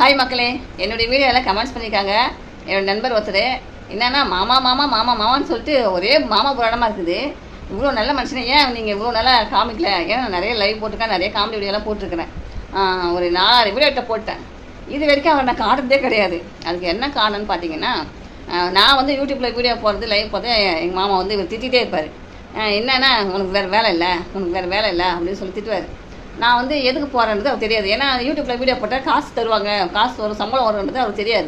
Hi மக்களே, என்னுடைய வீடியோவில் கமெண்ட்ஸ் பண்ணியிருக்காங்க. என்னோட நண்பர் ஒருத்தர் என்னென்னா மாமா மாமா மாமா மாமான்னு சொல்லிட்டு ஒரே மாமா புராணமாக இருக்குது. இவ்வளோ நல்ல மனுஷனை ஏன் நீங்கள் இவ்வளோ நல்லா காமிக்கல? ஏன்னா நான் நிறைய லைவ் போட்டிருக்கேன், நிறைய காமெடி வீடியோலாம் போட்டிருக்கிறேன். ஒரு 4 வீடியோட்ட போட்டேன். இது வரைக்கும் அவர் நான் காட்டுறதே கிடையாது. அதுக்கு என்ன காரணம்னு பார்த்தீங்கன்னா, நான் வந்து யூடியூப்பில் வீடியோ போடுறது லைவ் போட்டு எங்கள் மாமா வந்து இவர் திட்டிகிட்டே இருப்பார். என்னென்னா உனக்கு வேறு வேலை இல்லை, உனக்கு வேறு வேலை இல்லை அப்படின்னு சொல்லி திட்டுவார். நான் வந்து எதுக்கு போகிறேன்றது அவர் தெரியாது. ஏன்னா யூடியூப்பில் வீடியோ போட்டால் காசு தருவாங்க, காசு வரும், சம்பளம் வரும்ன்றது அவர் தெரியாது.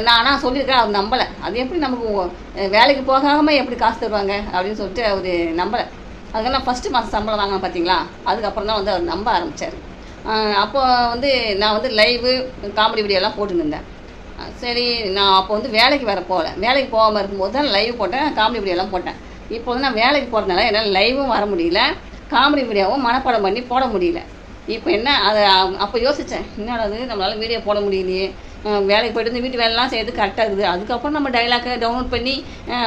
நான் சொல்லியிருக்கேன், அவர் நம்பலை. அது எப்படி நமக்கு வேலைக்கு போகாமல் எப்படி காசு தருவாங்க அப்படின்னு சொல்லிட்டு அவர் நம்பலை. அதுக்கு நான் ஃபஸ்ட்டு மாதம் சம்பளம் வாங்கினேன் பார்த்தீங்களா, அதுக்கப்புறம் தான் வந்து அவர் நம்ப ஆரம்பித்தார். அப்போ வந்து நான் வந்து லைவு காமெடி வீடியோலாம் போட்டுருந்தேன். சரி, நான் அப்போ வந்து வேலைக்கு வேறு போகலை. வேலைக்கு போகாமல் இருக்கும்போது தான் லைவ் போட்டேன், காமெடி வீடியோலாம் போட்டேன். இப்போ வந்து நான் வேலைக்கு போகிறதுனால என்னால் லைவும் வர முடியல, காமெடி வீடியோவும் மனப்பாடம் பண்ணி போட முடியல. இப்போ என்ன அதை அப்போ யோசித்தேன், என்னடா அது நம்மளால் வீடியோ போட முடியலையே, வேலைக்கு போய்ட்டு வந்து வீட்டு வேலைலாம் செய்யறது கரெக்டாக இருக்குது. அதுக்கப்புறம் நம்ம டைலாக்கை டவுன்லோட் பண்ணி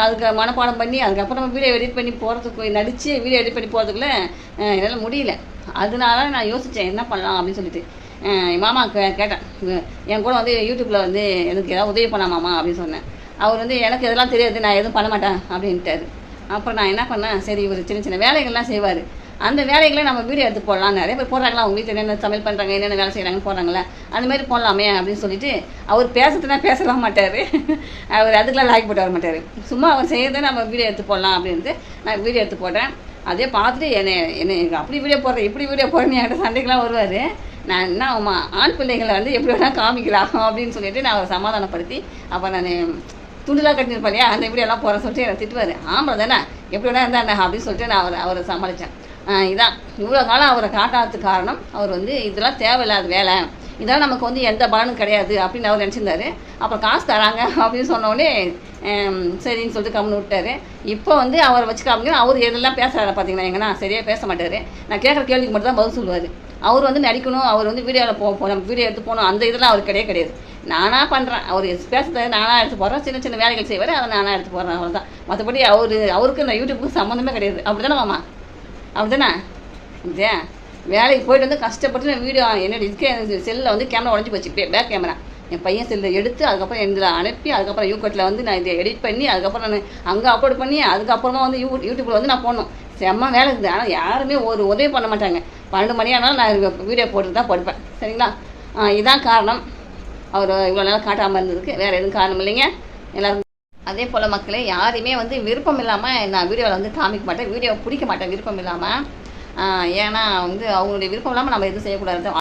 அதுக்கு மனப்பாடம் பண்ணி அதுக்கப்புறம் நம்ம வீடியோ எடிட் பண்ணி போகிறதுக்கு நடித்து வீடியோ எடிட் பண்ணி போகிறதுக்குள்ளே என்னால் முடியல. அதனால நான் யோசித்தேன் என்ன பண்ணலாம் அப்படின்னு சொல்லிட்டு என் மாமா கேட்டேன். என் கூட வந்து யூடியூப்பில் வந்து எனக்கு ஏதாவது உதவி பண்ணாமாமா அப்படின்னு சொன்னேன். அவர் வந்து எனக்கு இதெல்லாம் தெரியாது, நான் எதுவும் பண்ண மாட்டேன் அப்படின்ட்டாரு. அப்புறம் நான் என்ன பண்ணேன், சரி இவர் சின்ன சின்ன வேலைகள்லாம் செய்வார், அந்த வேலைகளை நம்ம வீடியோ எடுத்து போடலாம். நிறைய பேர் போடுறாங்களா, அவங்க வீட்டில் என்னென்ன சமையல் பண்ணுறாங்க, என்னென்ன வேலை செய்கிறாங்கன்னு போடுறாங்களே, அதுமாதிரி போடலாமே அப்படின்னு சொல்லிட்டு அவர் பேசுறதுனா பேசலாம் மாட்டார். அவர் அதுக்கெலாம் லாய்க்கு போட்டு வர மாட்டார். சும்மா அவர் செய்யறதை நம்ம வீடியோ எடுத்து போடலாம் அப்படின்ட்டு நான் வீடியோ எடுத்து போட்டேன். அதே பார்த்துட்டு என்னை அப்படி வீடியோ போடுறேன், இப்படி வீடியோ போடுறேன்னு என்கிட்ட சண்டைக்கெலாம் வருவார். நான் என்ன ஆண் பிள்ளைகளை வந்து எப்படி வேணால் காமிக்கலாம் அப்படின்னு சொல்லிட்டு நான் அவரை சமாதானப்படுத்தி அப்போ நான் துண்டுலாம் கட்டினிருப்பேன் இல்லையா, அந்த வீடியோலாம் போகிறேன்னு சொல்லிட்டு என்னை திட்டுவார். ஆம்பளை தானே, எப்படி வேணா இருந்தா அப்படின்னு சொல்லிட்டு நான் அவரை சமாளித்தேன். இதான் இவ்வளோ காலம் அவரை காட்டாததுக்கு காரணம், அவர் வந்து இதெல்லாம் தேவையில்லாத வேலை, இதெல்லாம் நமக்கு வந்து எந்த பலனும் கிடையாது அப்படின்னு அவர் நினச்சிருந்தாரு. அப்புறம் காசு தராங்க அப்படின்னு சொன்னோடனே சரின்னு சொல்லிட்டு கம்முன்னு விட்டார். இப்போ வந்து அவரை வச்சு காமிங்க, அவர் எதெல்லாம் பேசுகிறாரு பார்த்தீங்கன்னா, எங்கன்னா சரியாக பேச மாட்டார். நான் கேட்குற கேள்விக்கு மட்டும் தான் பதில் சொல்லுவார். அவர் வந்து நடிக்கணும், அவர் வந்து வீடியோவில் நம்ம வீடியோ எடுத்து போகணும், அந்த இதெல்லாம் அவர் கிடையாது. நானாக பண்ணுறேன், அவர் பேசுகிறத நானாக எடுத்து போடுறேன், சின்ன சின்ன வேலைகள் செய்வார், அதை நானாக எடுத்து போடுறேன், அவ்வளோ தான். மற்றபடி அவருக்கு இந்த யூடியூப்புக்கு சம்மந்தமே கிடையாது. அப்படி தானே மாமா, அப்படி தானே? இதே வேலைக்கு போய்ட்டு வந்து கஷ்டப்பட்டு நான் வீடியோ என்னோட இதுக்கு செல்லில் வந்து கேமரா உடஞ்சி போச்சு, பேக் கேமரா. என் பையன் செல்லில் எடுத்து அதுக்கப்புறம் இதில் அனுப்பி அதுக்கப்புறம் யூடியூப்பில் வந்து நான் இதை எடிட் பண்ணி அதுக்கப்புறம் நான் அங்கே அப்லோட் பண்ணி அதுக்கப்புறமா வந்து யூடியூப்பில் வந்து நான் போடணும். செம்ம வேலை இருக்குது. ஆனால் யாருமே ஒரு உதவி பண்ண மாட்டாங்க. 12 மணி ஆனாலும் நான் வீடியோ போட்டு தான் படுப்பேன். சரிங்களா? இதான் காரணம் அவர் இவ்வளோ நாள் காட்டாமல் இருந்ததுக்கு. வேறு எதுவும் காரணம் இல்லைங்க. எல்லோரும் அதே போல் மக்களே, யாரையுமே வந்து விருப்பம் இல்லாமல் நான் வீடியோவில் வந்து காமிக்க மாட்டேன், வீடியோ பிடிக்க மாட்டேன் விருப்பம் இல்லாமல். ஏன்னா வந்து அவங்களுடைய விருப்பம் இல்லாமல் நம்ம எதுவும் செய்யக்கூடாது.